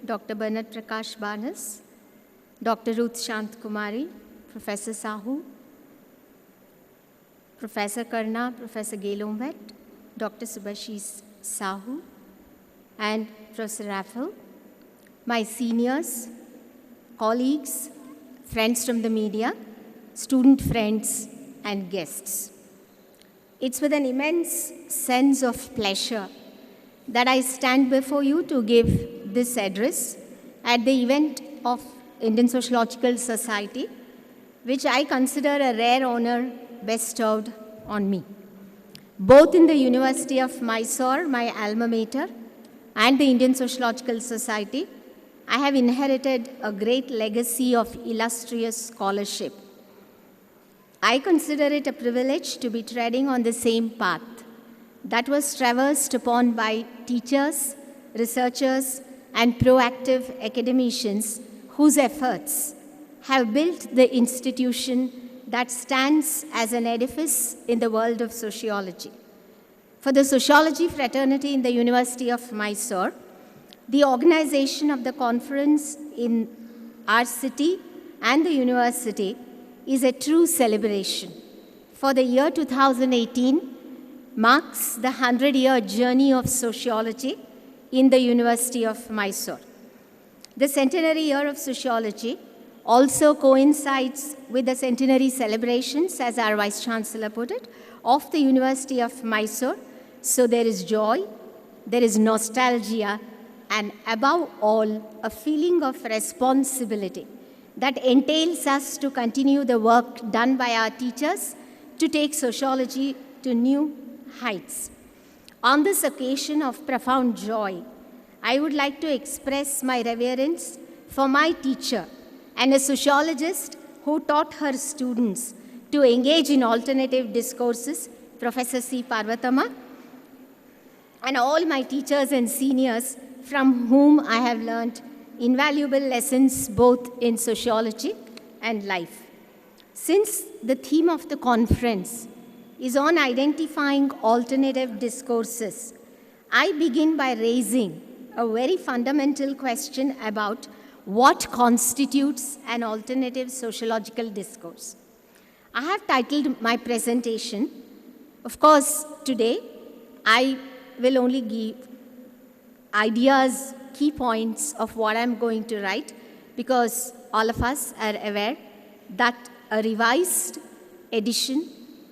Dr. Bernard Prakash Banas, Dr. Ruth Shant Kumari, Professor Sahu, Professor Karna, Professor Gelomvet, Dr. Subhashis Sahu, and Professor Raffel, my seniors, colleagues, friends from the media, student friends, and guests. It's with an immense sense of pleasure that I stand before you to give this address at the event of Indian Sociological Society, which I consider a rare honor bestowed on me. Both in the University of Mysore, my alma mater, and the Indian Sociological Society, I have inherited a great legacy of illustrious scholarship. I consider it a privilege to be treading on the same path that was traversed upon by teachers, researchers, and proactive academicians whose efforts have built the institution that stands as an edifice in the world of sociology. For the sociology fraternity in the University of Mysore, the organization of the conference in our city and the university is a true celebration. For the year 2018 marks the 100-year journey of sociology in the University of Mysore. The centenary year of sociology also coincides with the centenary celebrations, as our Vice Chancellor put it, of the University of Mysore. So there is joy, there is nostalgia, and above all, a feeling of responsibility that entails us to continue the work done by our teachers to take sociology to new heights. On this occasion of profound joy, I would like to express my reverence for my teacher and a sociologist who taught her students to engage in alternative discourses, Professor C. Parvatama, and all my teachers and seniors from whom I have learned invaluable lessons both in sociology and life. Since the theme of the conference is on identifying alternative discourses, I begin by raising a very fundamental question about what constitutes an alternative sociological discourse. I have titled my presentation. Of course, today I will only give ideas, key points of what I'm going to write, because all of us are aware that a revised edition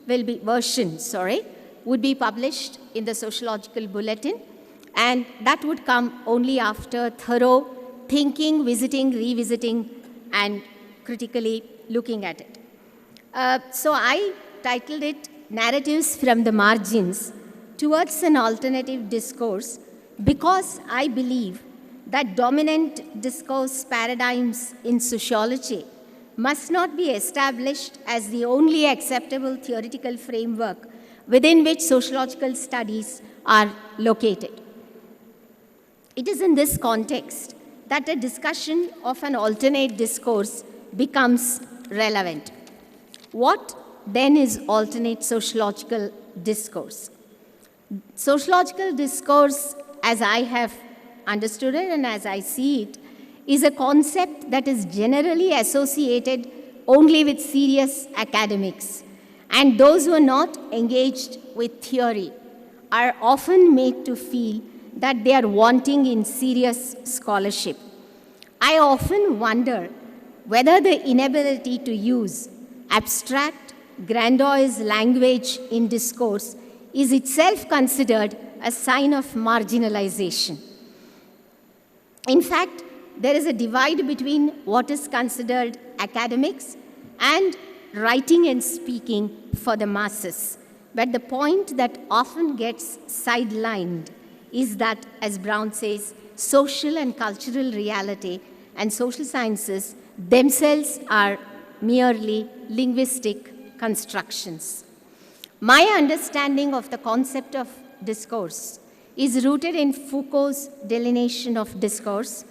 would be published in the Sociological Bulletin, and that would come only after thorough thinking, visiting, revisiting, and critically looking at it. So I titled it Narratives from the Margins Towards an Alternative Discourse, because I believe that dominant discourse paradigms in sociology must not be established as the only acceptable theoretical framework within which sociological studies are located. It is in this context that a discussion of an alternate discourse becomes relevant. What then is alternate sociological discourse? Sociological discourse, as I have understood it and as I see it, is a concept that is generally associated only with serious academics. And those who are not engaged with theory are often made to feel that they are wanting in serious scholarship. I often wonder whether the inability to use abstract, grandiose language in discourse is itself considered a sign of marginalization. In fact, there is a divide between what is considered academics and writing and speaking for the masses. But the point that often gets sidelined is that, as Brown says, social and cultural reality and social sciences themselves are merely linguistic constructions. My understanding of the concept of discourse is rooted in Foucault's delineation of discourse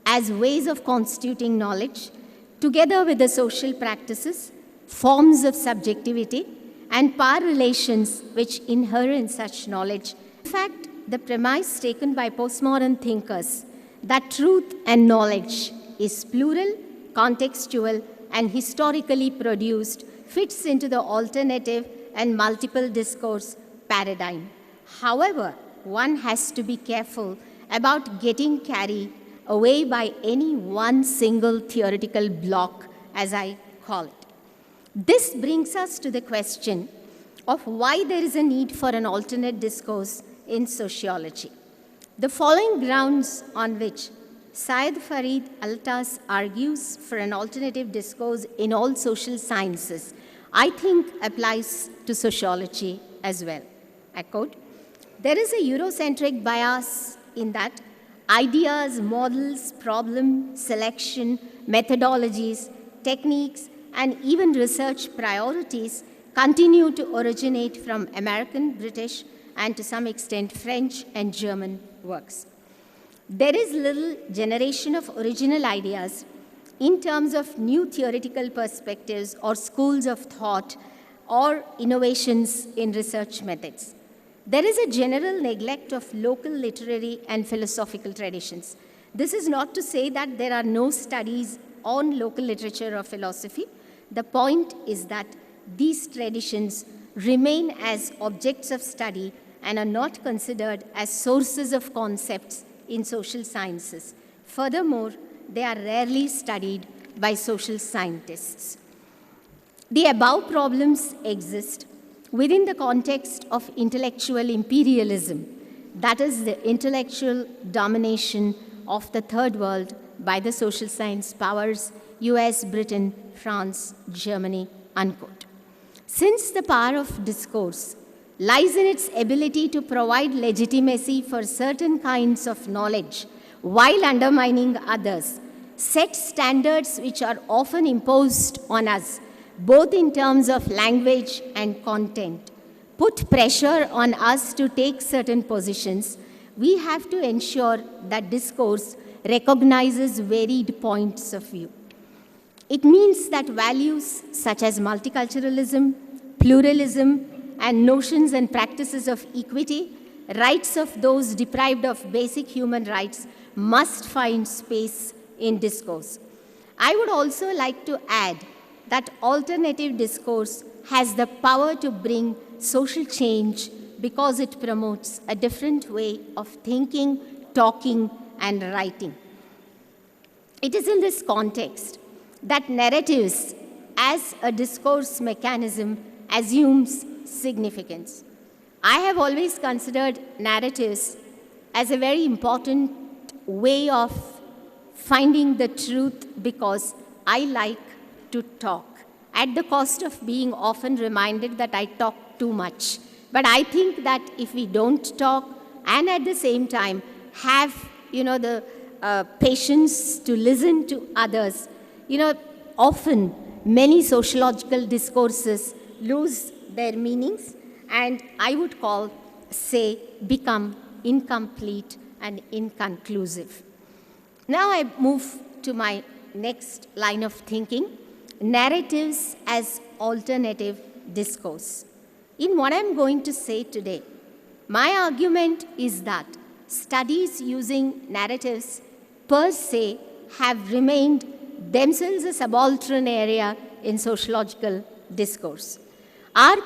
as ways of constituting knowledge, together with the social practices, forms of subjectivity, and power relations which inherit such knowledge. In fact, the premise taken by postmodern thinkers that truth and knowledge is plural, contextual, and historically produced, fits into the alternative and multiple discourse paradigm. However, one has to be careful about getting carried away by any one single theoretical block, as I call it. This brings us to the question of why there is a need for an alternate discourse in sociology. The following grounds on which Syed Farid Altas argues for an alternative discourse in all social sciences, I think applies to sociology as well. I quote, "There is a Eurocentric bias in that ideas, models, problem, selection, methodologies, techniques, and even research priorities continue to originate from American, British, and to some extent French and German works. There is little generation of original ideas in terms of new theoretical perspectives or schools of thought or innovations in research methods. There is a general neglect of local literary and philosophical traditions. This is not to say that there are no studies on local literature or philosophy. The point is that these traditions remain as objects of study and are not considered as sources of concepts in social sciences. Furthermore, they are rarely studied by social scientists. The above problems exist within the context of intellectual imperialism, that is, the intellectual domination of the third world by the social science powers, US, Britain, France, Germany, unquote. Since the power of discourse lies in its ability to provide legitimacy for certain kinds of knowledge while undermining others, set standards which are often imposed on us, both in terms of language and content, put pressure on us to take certain positions, we have to ensure that discourse recognizes varied points of view. It means that values such as multiculturalism, pluralism, and notions and practices of equity, rights of those deprived of basic human rights, must find space in discourse. I would also like to add that alternative discourse has the power to bring social change because it promotes a different way of thinking, talking, and writing. It is in this context that narratives as a discourse mechanism assumes significance. I have always considered narratives as a very important way of finding the truth because I like to talk, at the cost of being often reminded that I talk too much. But I think that if we don't talk and at the same time have, the patience to listen to others, often many sociological discourses lose their meanings and I would become incomplete and inconclusive. Now I move to my next line of thinking, narratives as alternative discourse. In what I'm going to say today, my argument is that studies using narratives per se have remained themselves a subaltern area in sociological discourse. Our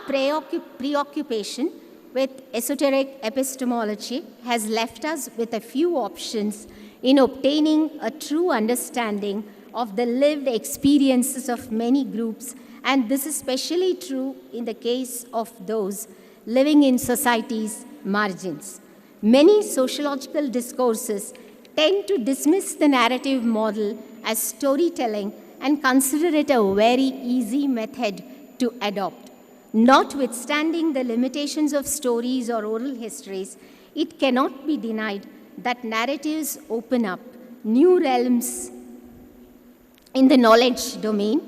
preoccupation with esoteric epistemology has left us with a few options in obtaining a true understanding of the lived experiences of many groups, and this is especially true in the case of those living in society's margins. Many sociological discourses tend to dismiss the narrative model as storytelling and consider it a very easy method to adopt. Notwithstanding the limitations of stories or oral histories, it cannot be denied that narratives open up new realms in the knowledge domain.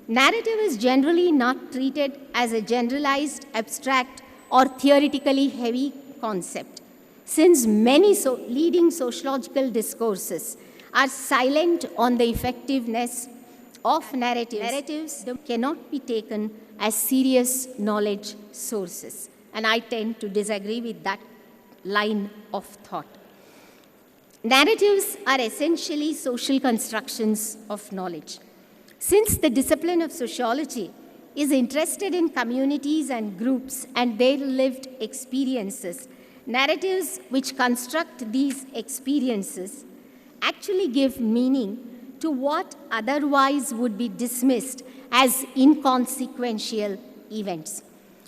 Narrative is generally not treated as a generalized, abstract, or theoretically heavy concept. Since many leading sociological discourses are silent on the effectiveness of narratives cannot be taken as serious knowledge sources. And I tend to disagree with that line of thought. Narratives are essentially social constructions of knowledge. Since the discipline of sociology is interested in communities and groups and their lived experiences, narratives which construct these experiences actually give meaning to what otherwise would be dismissed as inconsequential events.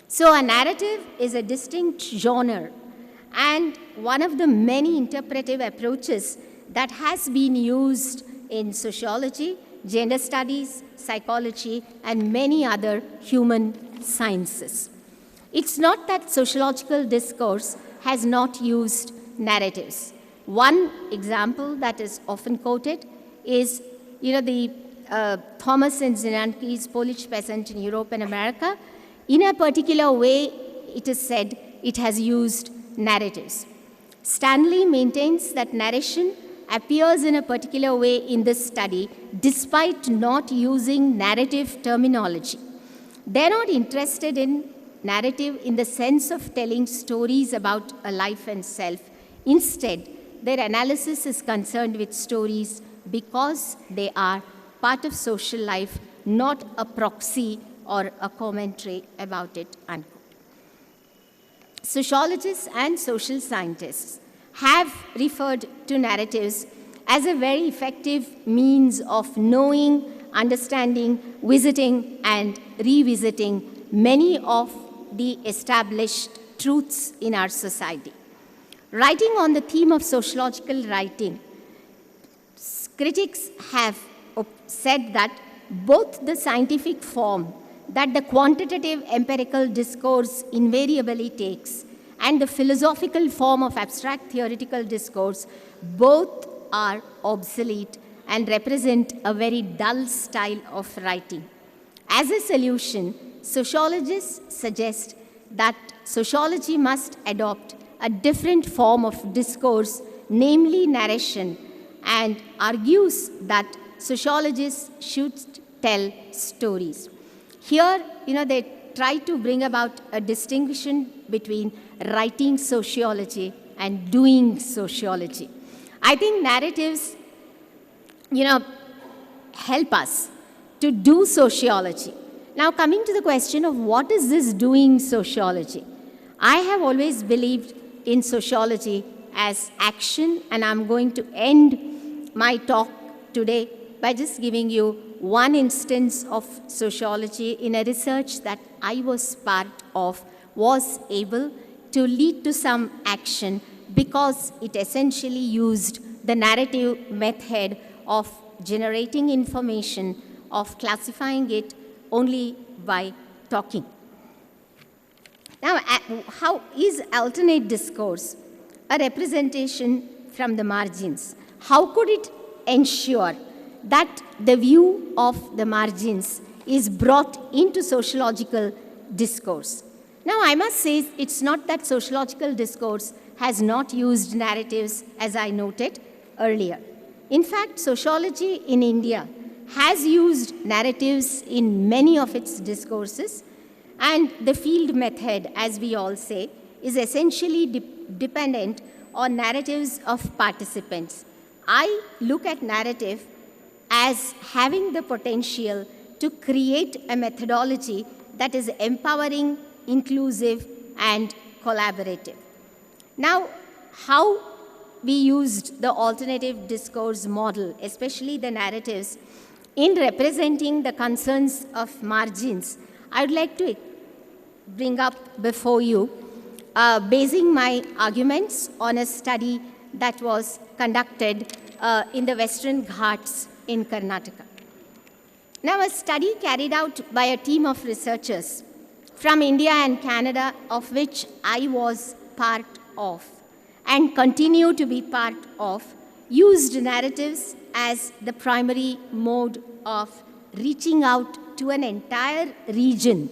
So a narrative is a distinct genre and one of the many interpretive approaches that has been used in sociology, gender studies, psychology, and many other human sciences. It's not that sociological discourse has not used narratives. One example that is often quoted is, the Thomas and Zinanki's Polish Peasant in Europe and America. In a particular way, it is said it has used narratives. Stanley maintains that narration appears in a particular way in this study despite not using narrative terminology. They're not interested in narrative in the sense of telling stories about a life and self. Instead, their analysis is concerned with stories because they are part of social life, not a proxy or a commentary about it, unquote. Sociologists and social scientists have referred to narratives as a very effective means of knowing, understanding, visiting, and revisiting many of the established truths in our society. Writing on the theme of sociological writing, critics have said that both the scientific form that the quantitative empirical discourse invariably takes and the philosophical form of abstract theoretical discourse both are obsolete and represent a very dull style of writing. As a solution, sociologists suggest that sociology must adopt a different form of discourse, namely narration, and argues that sociologists should tell stories. Here, they try to bring about a distinction between writing sociology and doing sociology. I think narratives, help us to do sociology. Now, coming to the question of what is this doing sociology? I have always believed in sociology as action, and I'm going to end my talk today by just giving you one instance of sociology in a research that I was part of was able to lead to some action because it essentially used the narrative method of generating information, of classifying it only by talking. Now, how is alternate discourse a representation from the margins? How could it ensure that the view of the margins is brought into sociological discourse? Now, I must say it's not that sociological discourse has not used narratives, as I noted earlier. In fact, sociology in India has used narratives in many of its discourses, and the field method, as we all say, is essentially dependent on narratives of participants. I look at narrative as having the potential to create a methodology that is empowering, inclusive, and collaborative. Now, how we used the alternative discourse model, especially the narratives, in representing the concerns of margins, I would like to bring up before you, basing my arguments on a study that was conducted in the Western Ghats in Karnataka. Now, a study carried out by a team of researchers from India and Canada, of which I was part of and continue to be part of, used narratives as the primary mode of reaching out to an entire region,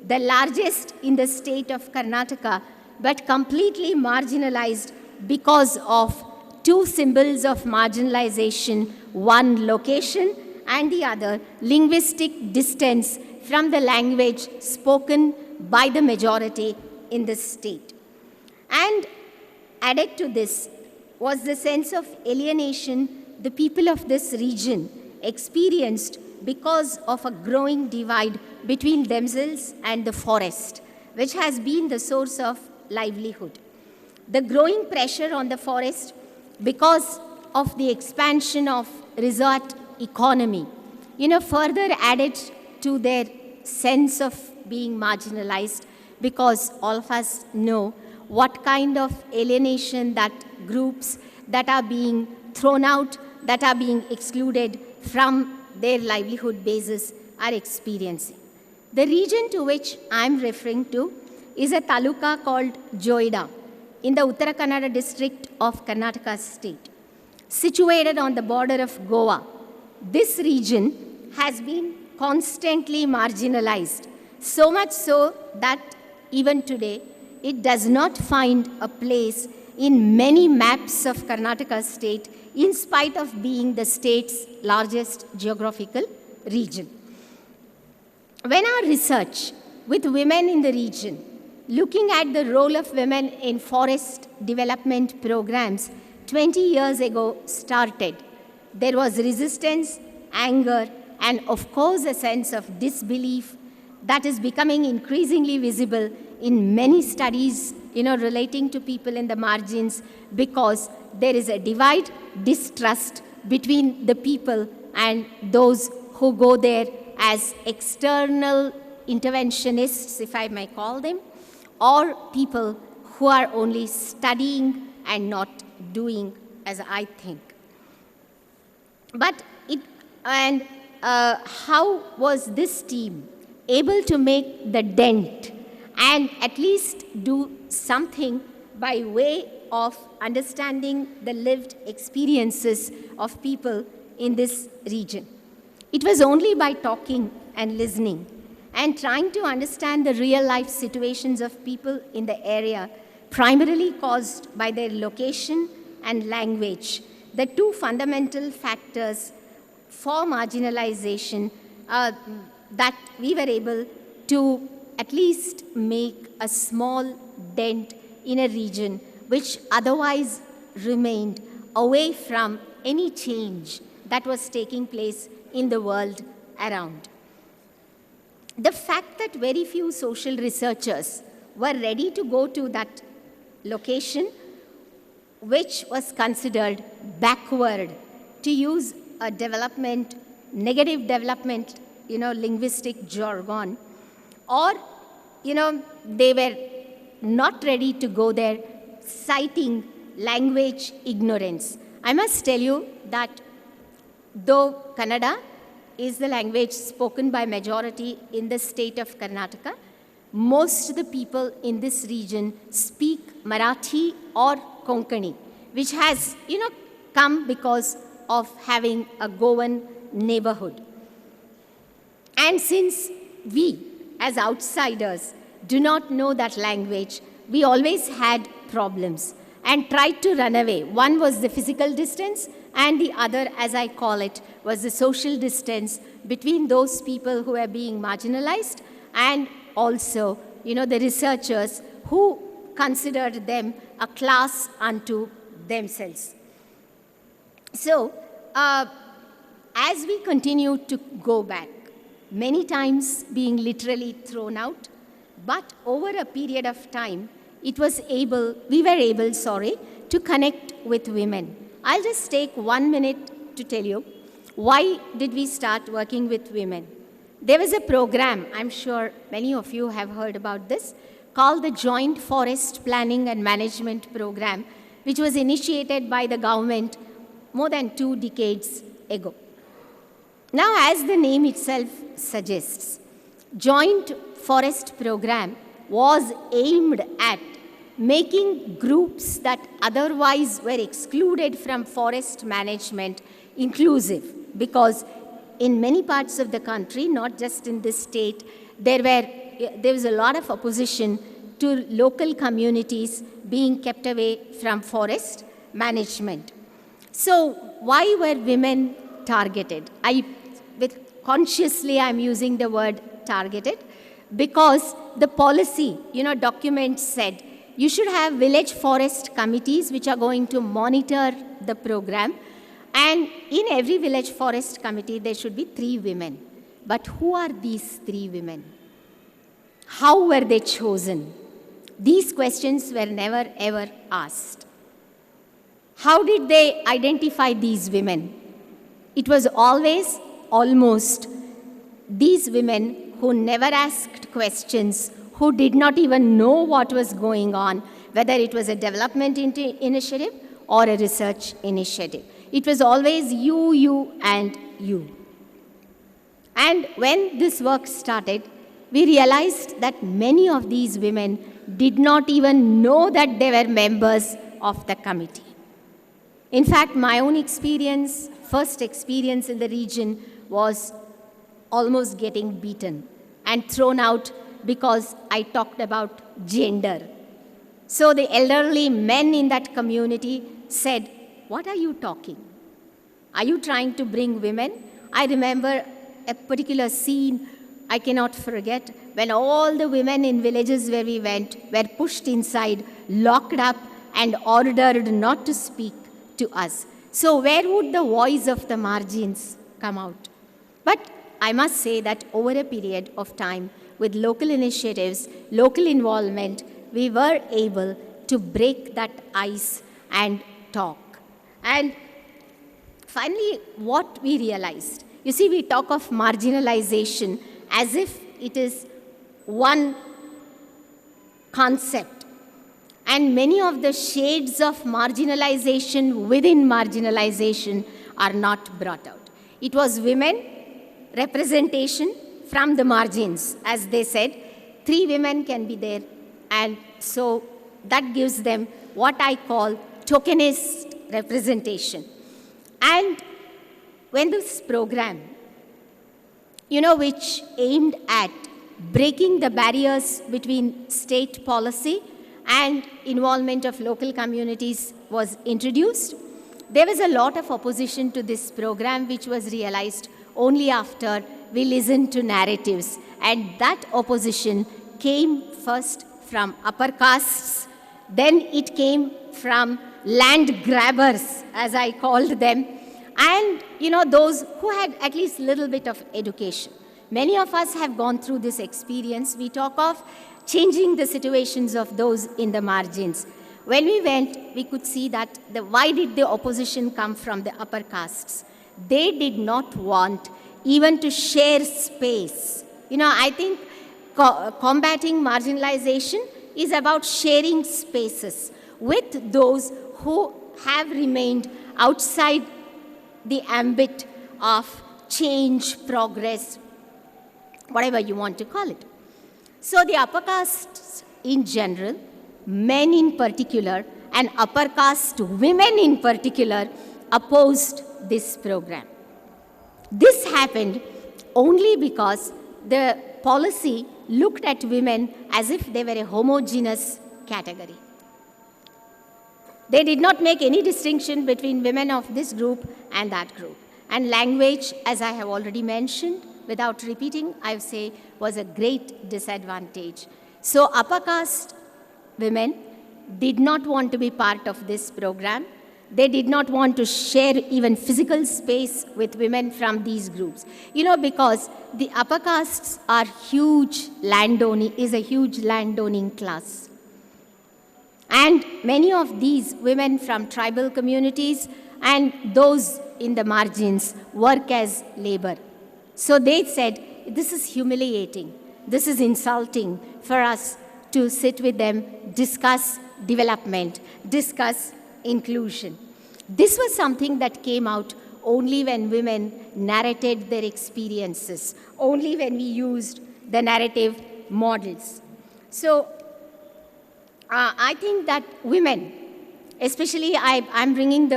the largest in the state of Karnataka, but completely marginalized because of two symbols of marginalization, one location and the other linguistic distance from the language spoken by the majority in the state. And added to this, was the sense of alienation the people of this region experienced because of a growing divide between themselves and the forest, which has been the source of livelihood. The growing pressure on the forest because of the expansion of resort economy, further added to their sense of being marginalized, because all of us know what kind of alienation that groups that are being thrown out, that are being excluded from their livelihood basis are experiencing. The region to which I'm referring to is a taluka called Joida in the Uttara Kannada district of Karnataka state, situated on the border of Goa. This region has been constantly marginalized, so much so that even today it does not find a place in many maps of Karnataka state, in spite of being the state's largest geographical region. When our research with women in the region, looking at the role of women in forest development programs 20 years ago started, there was resistance, anger, and of course a sense of disbelief that is becoming increasingly visible in many studies relating to people in the margins, because there is a divide, distrust between the people and those who go there as external interventionists, if I may call them, or people who are only studying and not doing, as I think. But how was this team able to make the dent and at least do something by way of understanding the lived experiences of people in this region? It was only by talking and listening and trying to understand the real-life situations of people in the area, primarily caused by their location and language, the two fundamental factors for marginalization, that we were able to at least make a small dent in a region which otherwise remained away from any change that was taking place in the world around. The fact that very few social researchers were ready to go to that location, which was considered backward, to use a negative development, linguistic jargon, or, they were not ready to go there, citing language ignorance. I must tell you that though Kannada is the language spoken by majority in the state of Karnataka, most of the people in this region speak Marathi or Konkani, which has, come because of having a Goan neighborhood. And since we, as outsiders, do not know that language, we always had problems and tried to run away. One was the physical distance, and the other, as I call it, was the social distance between those people who were being marginalized and also, the researchers who considered them a class unto themselves. So, as we continue to go back, many times being literally thrown out, but over a period of time, we were able to connect with women. I'll just take 1 minute to tell you why did we start working with women. There was a program, I'm sure many of you have heard about this, called the Joint Forest Planning and Management Program, which was initiated by the government more than 2 decades ago. Now, as the name itself suggests, Joint Forest Program was aimed at making groups that otherwise were excluded from forest management inclusive, because in many parts of the country, not just in this state, there was a lot of opposition to local communities being kept away from forest management. So why were women targeted? Consciously I'm using the word targeted, because the policy, document said you should have village forest committees which are going to monitor the program. And in every village forest committee, there should be 3 women. But who are these 3 women? How were they chosen? These questions were never ever asked. How did they identify these women? It was always, almost, these women who never asked questions, who did not even know what was going on, whether it was a development initiative or a research initiative. It was always you, you, and you. And when this work started, we realized that many of these women did not even know that they were members of the committee. In fact, my own experience, first experience in the region, was almost getting beaten and thrown out because I talked about gender. So the elderly men in that community said, "What are you talking? Are you trying to bring women?" I remember a particular scene I cannot forget, when all the women in villages where we went were pushed inside, locked up, and ordered not to speak to us. So where would the voice of the margins come out? But I must say that over a period of time, with local initiatives, local involvement, we were able to break that ice and talk. And finally, what we realized, you see, we talk of marginalization as if it is one concept. And many of the shades of marginalization within marginalization are not brought out. It was women representation from the margins. As they said, 3 women can be there. And so that gives them what I call tokenist representation. And when this program, which aimed at breaking the barriers between state policy and involvement of local communities was introduced, there was a lot of opposition to this program, which was realized only after we listened to narratives. And that opposition came first from upper castes, then it came from land grabbers, as I called them, and those who had at least a little bit of education. Many of us have gone through this experience. We talk of changing the situations of those in the margins. When we went, we could see that why did the opposition come from the upper castes? They did not want even to share space. I think combating marginalization is about sharing spaces with those who have remained outside the ambit of change, progress, whatever you want to call it. So the upper castes in general, men in particular, and upper caste women in particular, opposed this program. This happened only because the policy looked at women as if they were a homogeneous category. They did not make any distinction between women of this group and that group. And language, as I have already mentioned, without repeating, I would say, was a great disadvantage. So upper caste women did not want to be part of this program. They did not want to share even physical space with women from these groups. Because the upper castes are is a huge landowning class. And many of these women from tribal communities and those in the margins work as labor. So they said, this is humiliating, this is insulting for us to sit with them, discuss development, discuss inclusion. This was something that came out only when women narrated their experiences, only when we used the narrative models. So I think that women, especially I'm bringing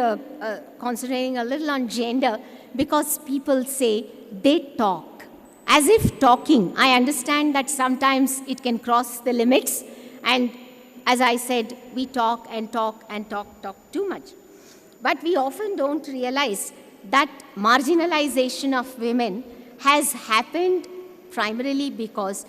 concentrating a little on gender, because people say they talk. As if talking, I understand that sometimes it can cross the limits, and as I said, we talk and talk and talk too much. But we often don't realize that marginalization of women has happened primarily because